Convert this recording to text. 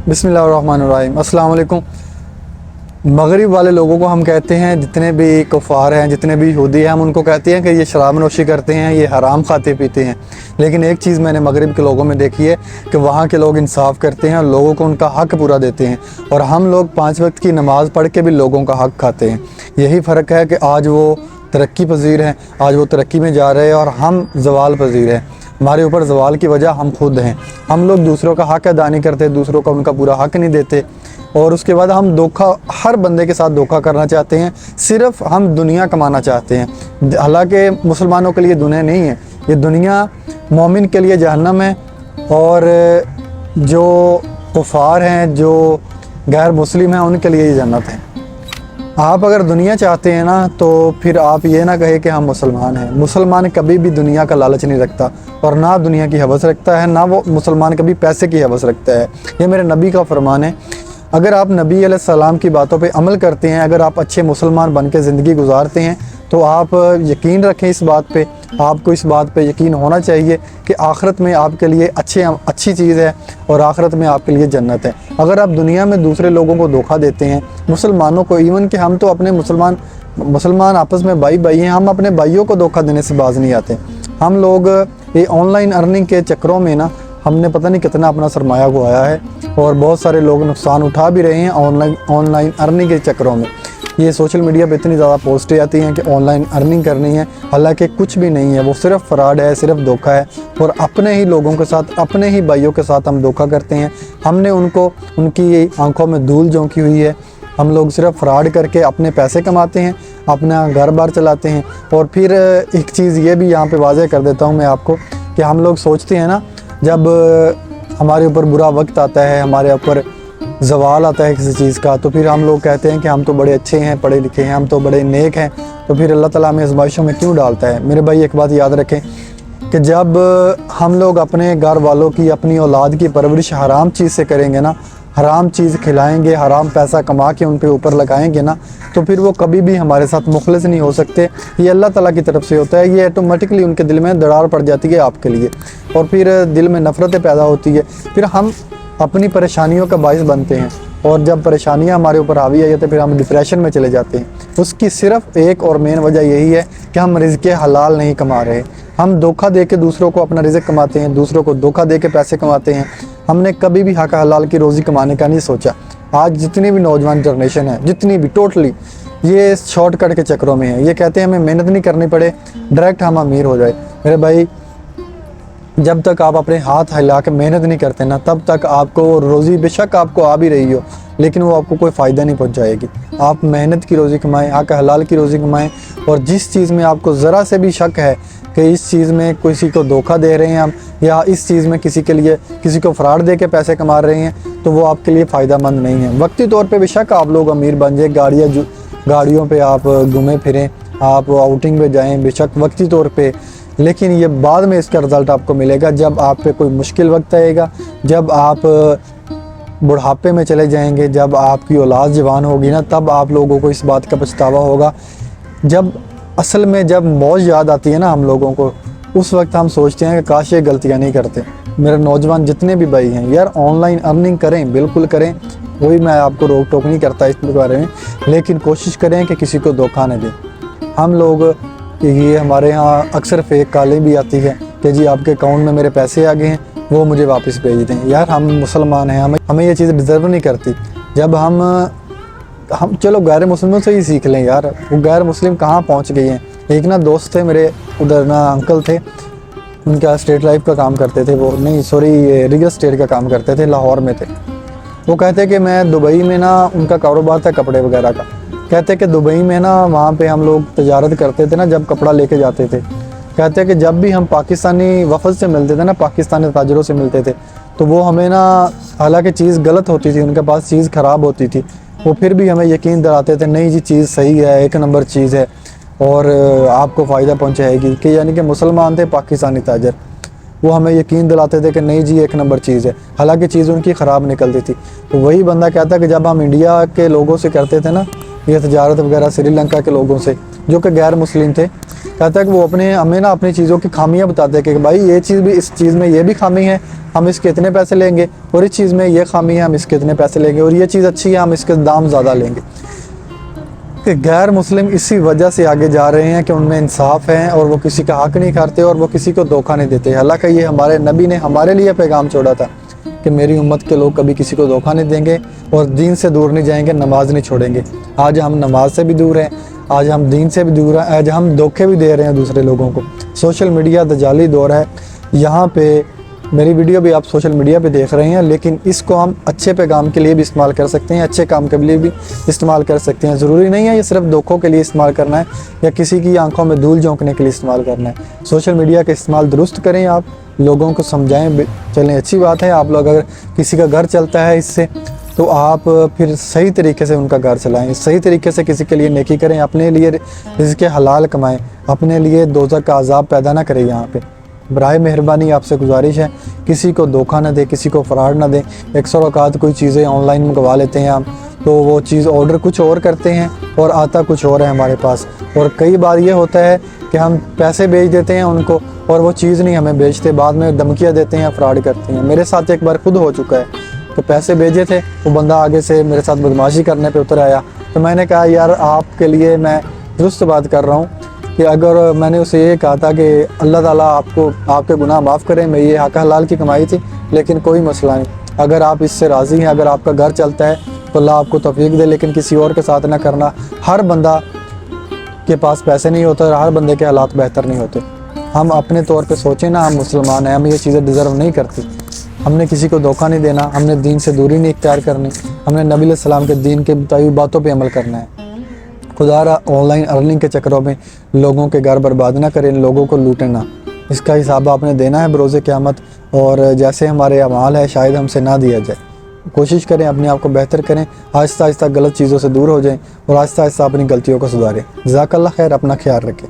बिस्मिल्लाहिर्रहमानिर्रहीम। अस्सलाम वालेकुम। मगरिब वाले लोगों को हम कहते हैं, जितने भी कुफ़ार हैं, जितने भी यहूदी हैं, हम उनको कहते हैं कि ये शराब नोशी करते हैं, ये हराम खाते पीते हैं। लेकिन एक चीज़ मैंने मगरिब के लोगों में देखी है कि वहाँ के लोग इंसाफ़ करते हैं और लोगों को उनका हक़ पूरा देते हैं, और हम लोग 5 वक्त की नमाज़ पढ़ के भी लोगों का हक़ खाते हैं। यही फ़र्क है कि आज वो तरक्की पजीर हैं, आज वो तरक्की में जा रहे हैं और हम ज़वाल पजीर हैं। हमारे ऊपर ज़वाल की वजह हम खुद हैं। हम लोग दूसरों का हक़ अदा नहीं करते, दूसरों का उनका पूरा हक़ नहीं देते, और उसके बाद हम धोखा, हर बंदे के साथ धोखा करना चाहते हैं। सिर्फ़ हम दुनिया कमाना चाहते हैं। हालांकि मुसलमानों के लिए दुनिया नहीं है, ये दुनिया मोमिन के लिए जहन्नम है, और जो कुफ़ार हैं, जो गैर मुस्लिम हैं, उनके लिए ये जन्नत है। आप अगर दुनिया चाहते हैं ना, तो फिर आप ये ना कहें कि हम मुसलमान हैं। मुसलमान कभी भी दुनिया का लालच नहीं रखता, और ना दुनिया की हवस रखता है, ना वो मुसलमान कभी पैसे की हवस रखता है। ये मेरे नबी का फरमान है। अगर आप नबी अलैहिस्सलाम की बातों पे अमल करते हैं, अगर आप अच्छे मुसलमान बन के ज़िंदगी गुजारते हैं, तो आप यकीन रखें इस बात पे, आपको इस बात पे यकीन होना चाहिए कि आखिरत में आपके लिए अच्छी चीज़ है, और आखिरत में आपके लिए जन्नत है। अगर आप दुनिया में दूसरे लोगों को धोखा देते हैं, मुसलमानों को, इवन कि हम तो अपने मुसलमान आपस में भाई भाई हैं, हम अपने भाइयों को धोखा देने से बाज नहीं आते। हम लोग ये ऑनलाइन अर्निंग के चक्करों में ना, हमने पता नहीं कितना अपना सरमाया गवाया है, और बहुत सारे लोग नुकसान उठा भी रहे हैं ऑनलाइन अर्निंग के चक्करों में। ये सोशल मीडिया पे इतनी ज़्यादा पोस्टें आती हैं कि ऑनलाइन अर्निंग करनी है, हालांकि कुछ भी नहीं है, वो सिर्फ फ्रॉड है, सिर्फ धोखा है, और अपने ही लोगों के साथ, अपने ही भाइयों के साथ हम धोखा करते हैं। हमने उनको, उनकी आंखों में धूल झोंकी हुई है। हम लोग सिर्फ फ्रॉड करके अपने पैसे कमाते हैं, अपना घर बार चलाते हैं। और फिर एक चीज़ ये भी यहाँ पे वाज़ेह कर देता हूँ मैं आपको, कि हम लोग सोचते हैं ना, जब हमारे ऊपर बुरा वक्त आता है, हमारे ऊपर ज़वाल आता है किसी चीज़ का, तो फिर हम लोग कहते हैं कि हम तो बड़े अच्छे हैं, पढ़े लिखे हैं, हम तो बड़े नेक हैं, तो फिर अल्लाह ताला हमें आज़माइशों में क्यों डालता है। मेरे भाई एक बात याद रखें कि जब हम लोग अपने घर वालों की, अपनी औलाद की परवरिश हराम चीज़ से करेंगे ना, हराम चीज़ खिलाएंगे, हराम पैसा कमा के उन पे ऊपर लगाएंगे ना, तो फिर वो कभी भी हमारे साथ मुखलिस नहीं हो सकते। ये अल्लाह ताला की तरफ से होता है। ये ऑटोमेटिकली उनके दिल में दरार पड़ जाती है आपके लिए, और फिर दिल में नफ़रतें पैदा होती है। फिर हम अपनी परेशानियों का बाइस बनते हैं, और जब परेशानियां हमारे ऊपर हावी आ जाती है, फिर हम डिप्रेशन में चले जाते हैं। उसकी सिर्फ एक और मेन वजह यही है कि हम रिज़्क़ हलाल नहीं कमा रहे। हम धोखा दे के दूसरों को अपना रिज़्क़ कमाते हैं, दूसरों को धोखा दे के पैसे कमाते हैं। हमने कभी भी हक हलाल की रोज़ी कमाने का नहीं सोचा। आज जितनी भी नौजवान जनरेशन है, जितनी भी, टोटली ये शॉर्टकट के चक्करों में है। ये कहते हैं हमें मेहनत नहीं करनी पड़े, डायरेक्ट हम अमीर हो जाए। मेरे भाई, जब तक आप अपने हाथ हिला के मेहनत नहीं करते ना, तब तक आपको रोज़ी बेशक आपको आ भी रही हो, लेकिन वो आपको कोई फ़ायदा नहीं पहुंचाएगी। आप मेहनत की रोज़ी कमाएं, हक हलाल की रोज़ी कमाएं, और जिस चीज़ में आपको ज़रा से भी शक है कि इस चीज़ में किसी को धोखा दे रहे हैं हम, या इस चीज़ में किसी को फ्रॉड दे के पैसे कमा रहे हैं, तो वो आपके लिए फ़ायदा मंद नहीं है। वक्ती तौर पे बेशक आप लोग अमीर बन जाए, गाड़ियों पे आप घूमें फिरें, आप आउटिंग पे जाएं, बेशक वक्ती तौर पे, लेकिन ये बाद में इसका रिज़ल्ट आपको मिलेगा जब आप पे कोई मुश्किल वक्त आएगा, जब आप बुढ़ापे में चले जाएंगे, जब आपकी औलाद जवान होगी ना, तब आप लोगों को इस बात का पछतावा होगा। जब असल में जब मौज याद आती है ना हम लोगों को, उस वक्त हम सोचते हैं कि काश ये गलतियाँ नहीं करते। मेरे नौजवान जितने भी भाई हैं यार, ऑनलाइन अर्निंग करें, बिल्कुल करें, कोई मैं आपको रोक टोक नहीं करता इस बारे में, लेकिन कोशिश करें कि किसी को धोखा न दें। हम लोग, ये हमारे यहाँ अक्सर फेक कॉलें भी आती है कि जी आपके अकाउंट में मेरे पैसे आ गए हैं, वो मुझे वापस भेज दें। यार हम मुसलमान हैं, हमें ये चीज़ डिज़र्व नहीं करती। जब हम चलो गैर मुस्लिमों से ही सीख लें यार, वो गैर मुस्लिम कहाँ पहुँच गए हैं। एक ना दोस्त थे मेरे, उधर ना अंकल थे, उनका स्टेट लाइफ का काम करते थे, वो नहीं सॉरी रियल स्टेट का काम करते थे, लाहौर में थे। वो कहते कि मैं दुबई में ना, उनका कारोबार था कपड़े वगैरह का, कहते कि दुबई में ना वहाँ पे हम लोग तजारत करते थे ना, जब कपड़ा लेके जाते थे, कहते कि जब भी हम पाकिस्तानी वफ़द से मिलते थे ना, पाकिस्तानी ताजरों से मिलते थे, तो वो हमें ना, हालांकि चीज़ गलत होती थी, उनके पास चीज़ ख़राब होती थी, वो फिर भी हमें यकीन दिलाते थे नहीं जी चीज़ सही है, एक नंबर चीज़ है, और आपको फ़ायदा पहुँचाएगी। कि यानी कि मुसलमान थे पाकिस्तानी ताजर, वो हमें यकीन दिलाते थे कि नहीं जी एक नंबर चीज़ है, हालांकि चीज़ उनकी ख़राब निकलती थी। तो वही बंदा कहता कि जब हम इंडिया के लोगों से करते थे ना ये तजारत वगैरह, श्रीलंका के लोगों से जो कि गैर मुस्लिम थे, कहता है कि वो अपने हमें ना अपनी चीज़ों की खामियां बताते हैं कि भाई ये चीज़ भी, इस चीज़ में ये भी खामी है, हम इसके इतने पैसे लेंगे, और इस चीज़ में ये खामी है, हम इसके इतने पैसे लेंगे, और ये चीज़ अच्छी है, हम इसके दाम ज़्यादा लेंगे। कि गैर मुस्लिम इसी वजह से आगे जा रहे हैं कि उनमें इंसाफ है और वो किसी का हक नहीं करते और वो किसी को धोखा नहीं देते। हालांकि ये हमारे नबी ने हमारे लिए पैगाम छोड़ा था कि मेरी उम्मत के लोग कभी किसी को धोखा नहीं देंगे और दीन से दूर नहीं जाएंगे, नमाज नहीं छोड़ेंगे। आज हम नमाज से भी दूर हैं, आज हम दीन से भी दूर हैं, आज हम धोखे भी दे रहे हैं दूसरे लोगों को। सोशल मीडिया दजाली दौर है, यहाँ पे मेरी वीडियो भी आप सोशल मीडिया पे देख रहे हैं, लेकिन इसको हम अच्छे पैगाम के लिए भी इस्तेमाल कर सकते हैं, अच्छे काम के लिए भी इस्तेमाल कर सकते हैं। ज़रूरी नहीं है ये सिर्फ धोखों के लिए इस्तेमाल करना है या किसी की आंखों में धूल झोंकने के लिए इस्तेमाल करना है। सोशल मीडिया का इस्तेमाल दुरुस्त करें, आप लोगों को समझाएँ, चलें, अच्छी बात है। आप लोग अगर किसी का घर चलता है इससे, तो आप फिर सही तरीके से उनका घर चलाएं, सही तरीके से किसी के लिए नेकी करें, अपने लिए रिज़्क़ हलाल कमाएं, अपने लिए दोज़ख का अज़ाब पैदा ना करें। यहाँ पे बराए मेहरबानी आपसे गुजारिश है, किसी को धोखा ना दें, किसी को फ़राड ना दें। अक्सर औक़ात कोई चीज़ें ऑनलाइन मंगवा लेते हैं हम, तो वो चीज़ ऑर्डर कुछ और करते हैं और आता कुछ और है हमारे पास। और कई बार ये होता है कि हम पैसे भेज देते हैं उनको और वो चीज़ नहीं हमें बेचते, बाद में धमकियाँ देते हैं, फ़राड करते हैं। मेरे साथ एक बार खुद हो चुका है कि पैसे भेजे थे, वो बंदा आगे से मेरे साथ बदमाशी करने पे उतर आया। तो मैंने कहा यार आपके लिए मैं दुरुस्त बात कर रहा हूँ कि अगर मैंने उसे ये कहा था कि अल्लाह ताला आपको आपके गुनाह माफ़ करें, मैं ये हक हलाल की कमाई थी, लेकिन कोई मसला नहीं, अगर आप इससे राज़ी हैं, अगर आपका घर चलता है तो अल्लाह आपको तौफीक दे, लेकिन किसी और के साथ ना करना। हर बंदा के पास पैसे नहीं होते और हर बंदे के हालात बेहतर नहीं होते। हम अपने तौर पे सोचें ना, हम मुसलमान हैं, हम ये चीज़ें डिज़र्व नहीं करती। हमने किसी को धोखा नहीं देना, हमने दीन से दूरी नहीं इख्तियार करनी, हमने नबी अलैहिस्सलाम के दीन के मुताबिक बातों पे अमल करना है। खुदारा ऑनलाइन अर्निंग के चक्करों में लोगों के घर बर्बाद ना करें, लोगों को लूटें ना। इसका हिसाब आपने देना है बरोज़े क़यामत, और जैसे हमारे अमाल है शायद हमसे ना दिया जाए। कोशिश करें अपने आप को बेहतर करें, आहिस्ता आहिस्ता गलत चीज़ों से दूर हो जाएं और आहिस्ता आहिस्ता अपनी गलतियों को सुधारें। जज़ाकल्लाह खैर, अपना ख्याल रखें।